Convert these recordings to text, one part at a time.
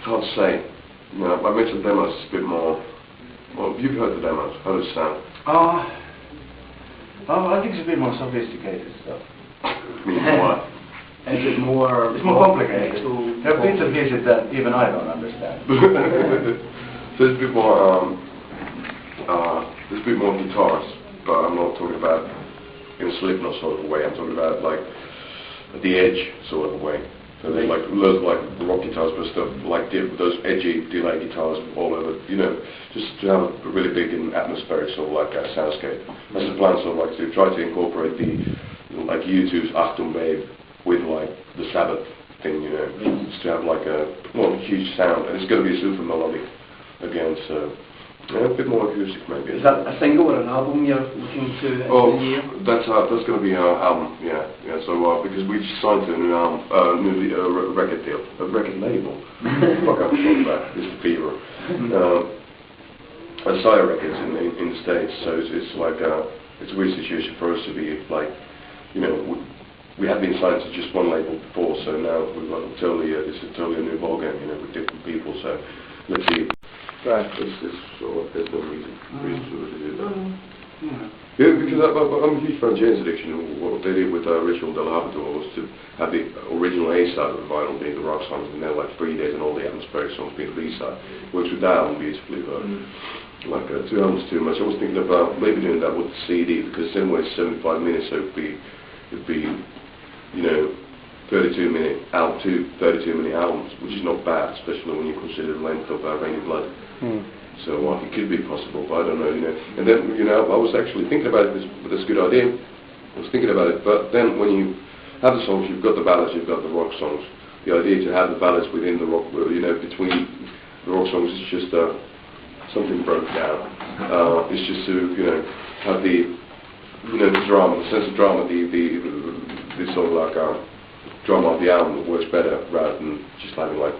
Hard to say. You know, I mentioned demos. It's a bit more. Well, you've heard the demos. How does it sound? I think it's a bit more sophisticated stuff. What? It's a bit more. It's more complicated. There are bits of music that even I don't understand. So it's a bit more. There's a bit more guitars, but I'm not talking about in a Slipknot sort of a way. I'm talking about like at the edge sort of a way. So there's like loads of like rock guitars, but stuff like those edgy delay guitars all over. You know, just to have a really big and atmospheric sort of like soundscape. That's the plan. Sort of like to try to incorporate the like U2's Achtung Babe with like the Sabbath thing. You know, just to have like a huge sound, and it's going to be super melodic again. So. Yeah, a bit more acoustic maybe. Is that a single or an album you're looking to Oh, the year? that's going to be our album, yeah. So because we just signed to a new album, record deal, a record label. Fuck, I'm talking about it's the fever. Sire Records in the States. So it's like it's a weird situation for us to be like, you know, we have been signed to just one label before, so now we've got totally this is totally a new ballgame, you know, with different people. So let's see. Right. There's no reason to do that. Yeah, because I'm a huge fan of Jane's Addiction. What they did with Ritual del Habitador was to have the original A side of the vinyl being the rock songs, and they're like 3 days and all the atmospheric songs being the B side. Works with that album beautifully, but like 2 albums too much. I was thinking about maybe doing that with the CD, because then when it's 75 minutes, so it'd be you know 32-minute albums, which is not bad, especially when you consider the length of Rain in Blood. So it could be possible, but I don't know, you know. And then, you know, I was actually thinking about it, but it's a good idea. I was thinking about it, but then when you have the songs, you've got the ballads, you've got the rock songs. The idea to have the ballads within the rock, you know, between the rock songs is just something broke down. It's just to, you know, have the, you know, the drama, the sense of drama, the sort of like drama of the album that works better rather than just having like,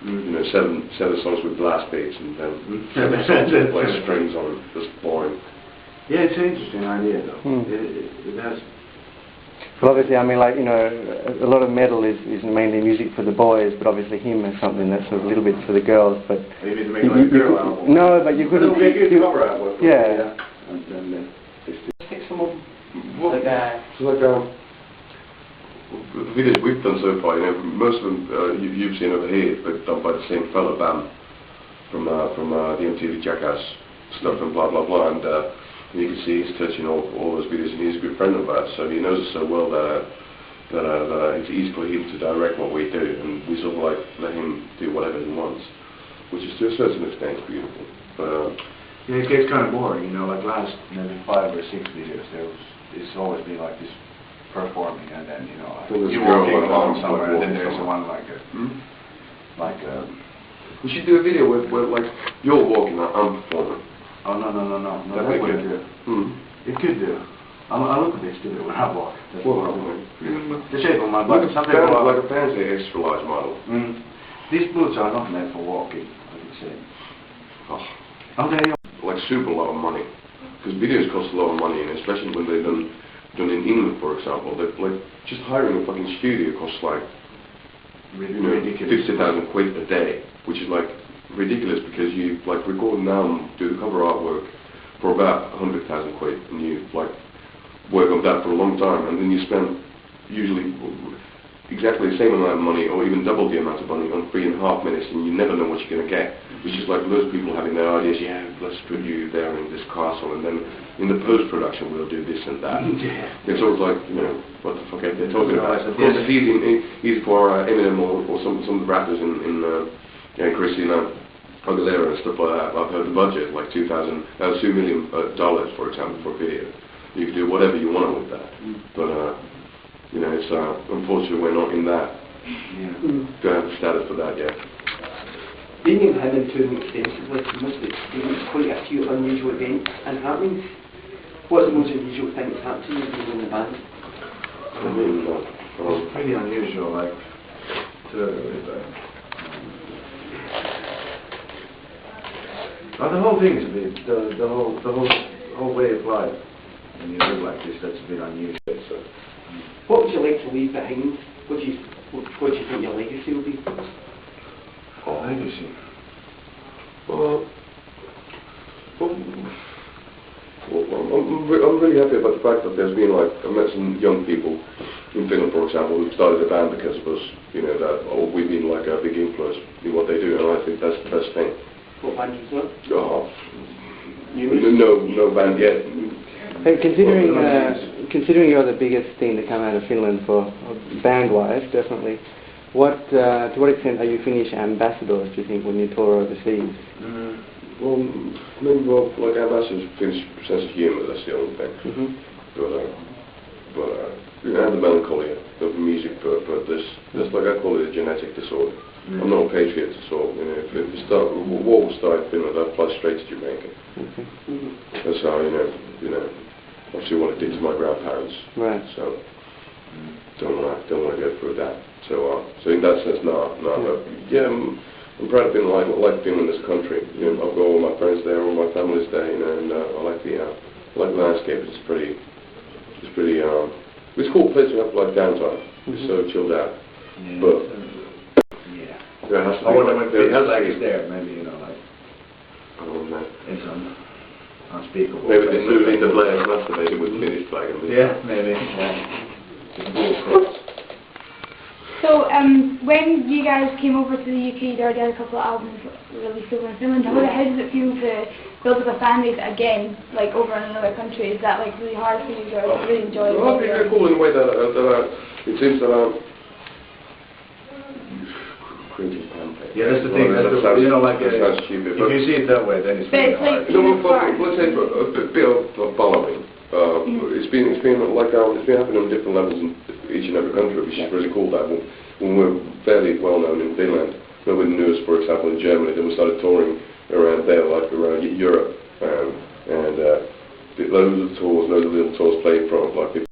you know, seven songs with blast beats and then 7 songs with like strings on it. That's boring. Yeah, it's an interesting idea though. It has. Well, obviously, I mean, like, you know, a lot of metal is mainly music for the boys, but obviously him is something that's sort of a little bit for the girls. But you need to make like a girl album. No, but you couldn't. Cover album. Yeah. And then Pick some of the videos we've done so far, you know, most of them you've seen over here, but done by the same fellow, Bam, from the MTV Jackass stuff and blah blah blah, and you can see he's touching all those videos, and he's a good friend of ours, so he knows us so well that it's easy for him to direct what we do, and we sort of like let him do whatever he wants, which is to a certain extent beautiful. But yeah, it gets kind of boring, you know, like last maybe 5 or 6 videos, it's always been like this performing, and then, you know, you're walking along somewhere, and then there's one like a we should do a video where like you're walking and I'm performing. Oh no, that wouldn't do. It could do. I look a bit stupid when I walk. That's the shape of my body. Like a fancy extra large model. These boots are not meant for walking, I would say. Oh, they like super lot of money, because videos cost a lot of money, and especially when they're done in England, for example, that like just hiring a fucking studio costs like, you know, 50,000 quid a day, which is like ridiculous, because you like record an album, do the cover artwork for about 100,000 quid, and you like work on that for a long time, and then you spend usually exactly the same amount of money, or even double the amount of money on 3.5 minutes, and you never know what you're going to get. Which is like those people having their ideas, yeah, let's put you there in this castle, and then in the post-production we'll do this and that. It's sort of like, you know, what the fuck are they talking about? Of course, it's easy for Eminem or some of the rappers in Christina Aguilera and stuff like that. I've heard the budget, like $2 million, for example, for a video. You can do whatever you want with that. But, you know, it's unfortunately we're not in that. Don't have the status for that yet. Being in him and touring extensively, you must have experienced quite a few unusual events and happenings. What's the most unusual thing that's happened to you being in the band? I mean, it's pretty unusual, like, the whole thing is a bit, the whole way of life, when you live like this, that's a bit unusual. So. What would you like to leave behind? What do you think your legacy will be? I did you see? I'm really happy about the fact that there's been like, I met some young people in Finland, for example, who started a band because of us, you know, that we've been like a big influence in what they do, and I think that's the best thing. What band is that? No band yet. Hey, considering you're the biggest thing to come out of Finland for band-wise, definitely. To what extent are you Finnish ambassadors, do you think, when you tour overseas? Well, maybe like ambassadors, Finnish sense of humour, that's the only thing. But you know, the melancholy of music, but there's like, I call it a genetic disorder. I'm not a patriot at all. You know, if war will start in Finland, I'd fly straight to Jamaica. That's how, you know, obviously what it did to my grandparents. Right. So don't want to go through that. So in that sense, no. But yeah, I'm proud of being like Finland as a country. You know, I've got all my friends there, all my family's there, you know, and I like the landscape. It's a cool place to have like downtime. It's so chilled out. Yeah. But there has to be. I wonder what it feels like it's there. Maybe, you know, like I don't know. it's unspeakable. Maybe they moved into Blair's masturbated with Finnish flag. Yeah, maybe. Yeah. It's a cool cross. So, when you guys came over to the UK, you already had a couple of albums released over in Finland. How does it feel to build up a fan base again, like over in another country? Is that like really hard for you, or really enjoy it? Well, I think they're cool in the way that it seems that creating pancakes. Yeah, that's the thing. You know, like sounds stupid, if you see it that way, then it's really hard. Let's say a bit of following. It's been happening on different levels in each and every country, which is really cool. That when we're fairly well known in Finland, nobody knew us, for example, in Germany. Then we started touring around there, like around Europe, and loads of tours, loads of little tours played from like.